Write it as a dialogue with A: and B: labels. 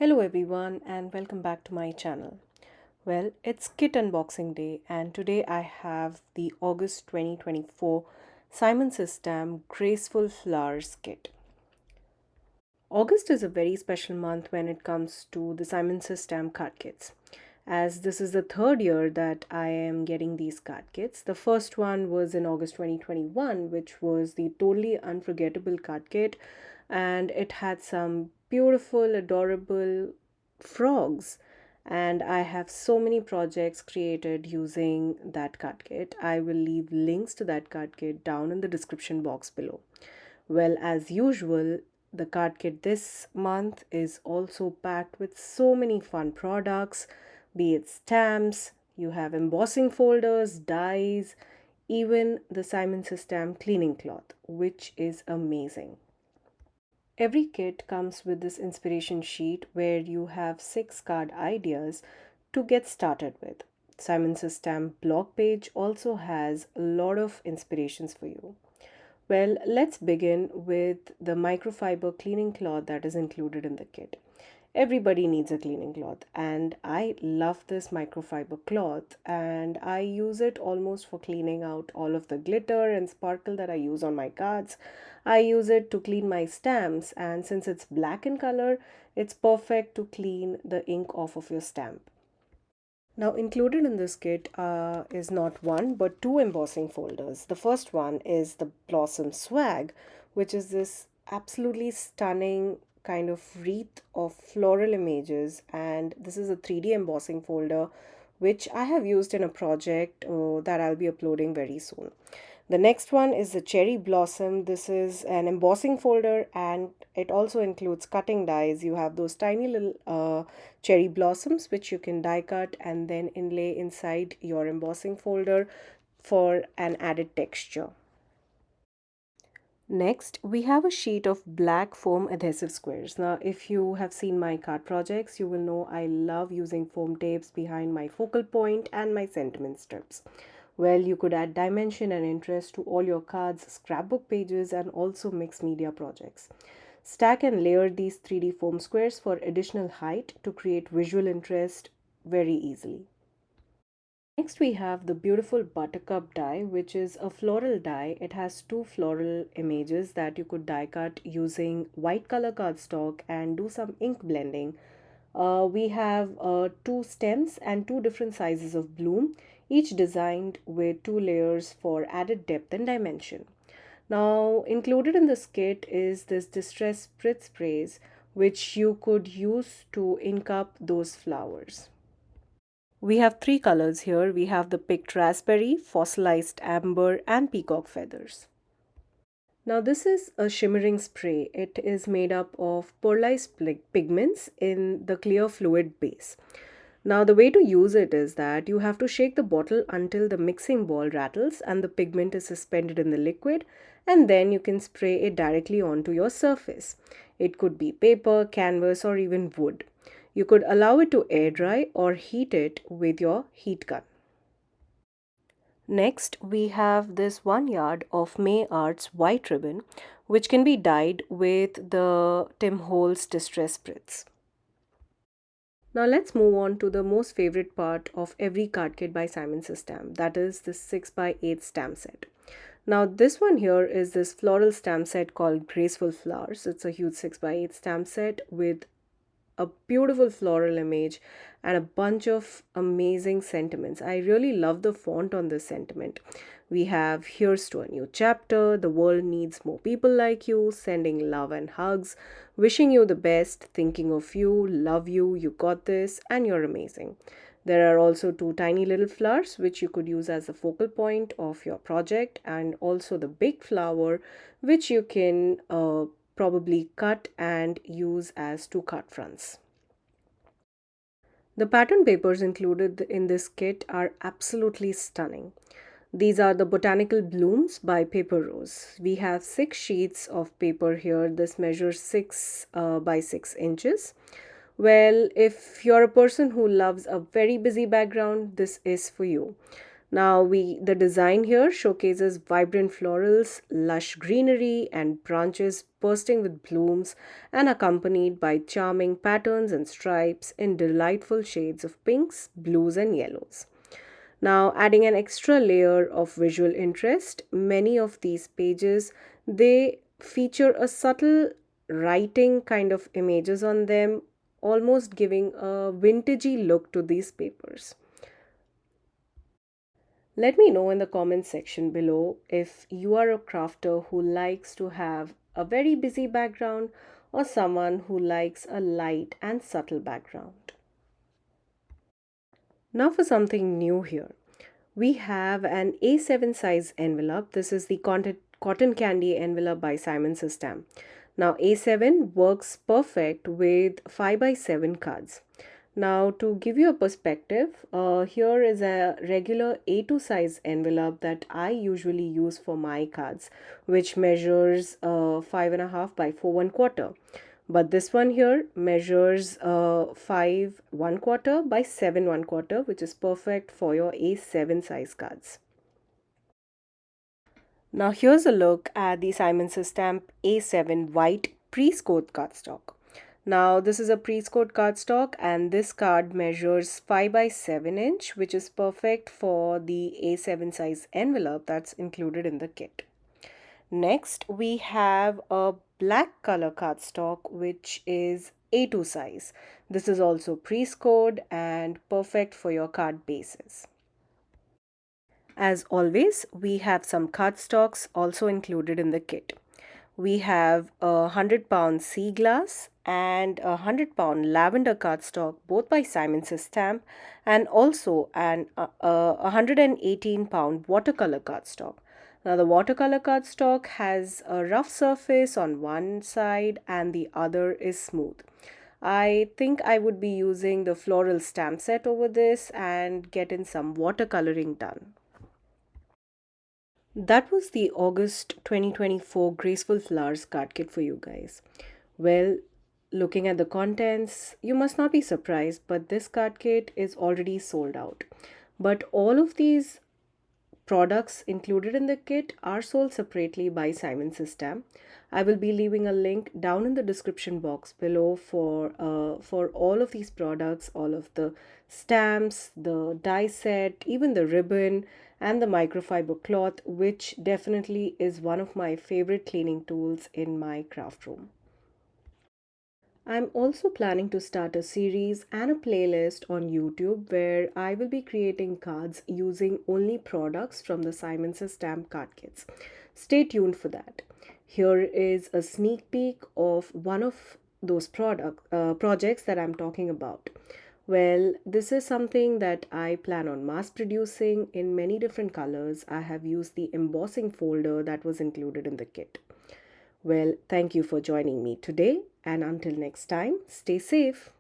A: Hello everyone and welcome back to my channel. Well, it's kit unboxing day and today I have the August 2024 Simon System Graceful Flowers kit. August is a very special month when it comes to the Simon System card kits. As this is the third year that I am getting these card kits. The first one was in August 2021, which was the totally unforgettable card kit, and it had some beautiful, adorable frogs. And I have so many projects created using that card kit. I will leave links to that card kit down in the description box below. Well, as usual, the card kit this month is also packed with so many fun products, be it stamps, you have embossing folders, dies, even the Simon System cleaning cloth, which is amazing. Every kit comes with this inspiration sheet where you have 6 card ideas to get started with. Simon System blog page also has a lot of inspirations for you. Well, let's begin with the microfiber cleaning cloth that is included in the kit. Everybody needs a cleaning cloth, and I love this microfiber cloth, and I use it almost for cleaning out all of the glitter and sparkle that I use on my cards. I use it to clean my stamps, and since it's black in color, it's perfect to clean the ink off of your stamp. Now, included in this kit is not one but two embossing folders. The first one is the Blossom Swag, which is this absolutely stunning kind of wreath of floral images, and this is a 3D embossing folder which I have used in a project that I'll be uploading very soon. The next one is the Cherry Blossom. This is an embossing folder and it also includes cutting dies. You have those tiny little cherry blossoms which you can die cut and then inlay inside your embossing folder for an added texture. Next, we have a sheet of black foam adhesive squares. Now, if you have seen my card projects, you will know I love using foam tapes behind my focal point and my sentiment strips. Well, you could add dimension and interest to all your cards, scrapbook pages, and also mixed media projects. Stack and layer these 3D foam squares for additional height to create visual interest very easily. Next, we have the beautiful Buttercup die, which is a floral die. It has two floral images that you could die cut using white color cardstock and do some ink blending. We have two stems and two different sizes of bloom, each designed with two layers for added depth and dimension. Now, included in this kit is this Distress Spritz sprays, which you could use to ink up those flowers. We have three colors here. We have the picked raspberry, fossilized amber, and peacock feathers. Now, this is a shimmering spray. It is made up of pearlized pigments in the clear fluid base. Now, the way to use it is that you have to shake the bottle until the mixing ball rattles and the pigment is suspended in the liquid, and then you can spray it directly onto your surface. It could be paper, canvas, or even wood. You could allow it to air dry or heat it with your heat gun. Next, we have this 1 yard of May Arts white ribbon, which can be dyed with the Tim Holtz Distress Spritz. Now let's move on to the most favorite part of every card kit by Simon System, that is the 6x8 stamp set. Now this one here is this floral stamp set called Graceful Flowers. It's a huge 6x8 stamp set with a beautiful floral image and a bunch of amazing sentiments. I really love the font on this sentiment. We have "Here's to a new chapter," "The world needs more people like you," "Sending love and hugs," "Wishing you the best," "Thinking of you," "Love you," "You got this," and "You're amazing." There are also two tiny little flowers which you could use as a focal point of your project, and also the big flower which you can probably cut and use as two card fronts. The pattern papers included in this kit are absolutely stunning. These are the Botanical Blooms by Paper Rose. We have 6 sheets of paper here. This measures 6 by 6 inches. Well, if you're a person who loves a very busy background, this is for you. Now the design here showcases vibrant florals, lush greenery, and branches bursting with blooms and accompanied by charming patterns and stripes in delightful shades of pinks, blues, and yellows. Now, adding an extra layer of visual interest, many of these pages they feature a subtle writing kind of images on them, almost giving a vintagey look to these papers. Let me know in the comments section below if you are a crafter who likes to have a very busy background or someone who likes a light and subtle background. Now for something new here. We have an A7 size envelope. This is the cotton candy envelope by Simon System. Now A7 works perfect with 5 by 7 cards. Now to give you a perspective, here is a regular A2 size envelope that I usually use for my cards, which measures 5.5 by 4 1/4. But this one here measures 5 1/4 by 7 1/4, which is perfect for your A7 size cards. Now here's a look at the Simon Says Stamp A7 white pre-scored cardstock. Now this is a pre-scored cardstock and this card measures 5 by 7 inch, which is perfect for the A7 size envelope that's included in the kit. Next, we have a black color cardstock which is A2 size. This is also pre-scored and perfect for your card bases. As always, we have some cardstocks also included in the kit. We have a 100-pound sea glass and a 100-pound lavender cardstock, both by Simon Says Stamp, and also a 118-pound watercolor cardstock. Now, the watercolor cardstock has a rough surface on one side and the other is smooth. I think I would be using the floral stamp set over this and getting some watercoloring done. That was the August 2024 Graceful Flowers card kit for you guys. Well, looking at the contents, you must not be surprised, but this card kit is already sold out. But all of these products included in the kit are sold separately by Simon System. I will be leaving a link down in the description box below for all of these products, all of the stamps, the die set, even the ribbon and the microfiber cloth, which definitely is one of my favorite cleaning tools in my craft room. I'm also planning to start a series and a playlist on YouTube where I will be creating cards using only products from the Simon Says Stamp card kits. Stay tuned for that. Here is a sneak peek of one of those projects that I'm talking about. Well, this is something that I plan on mass producing in many different colors. I have used the embossing folder that was included in the kit. Well, thank you for joining me today, and until next time, stay safe.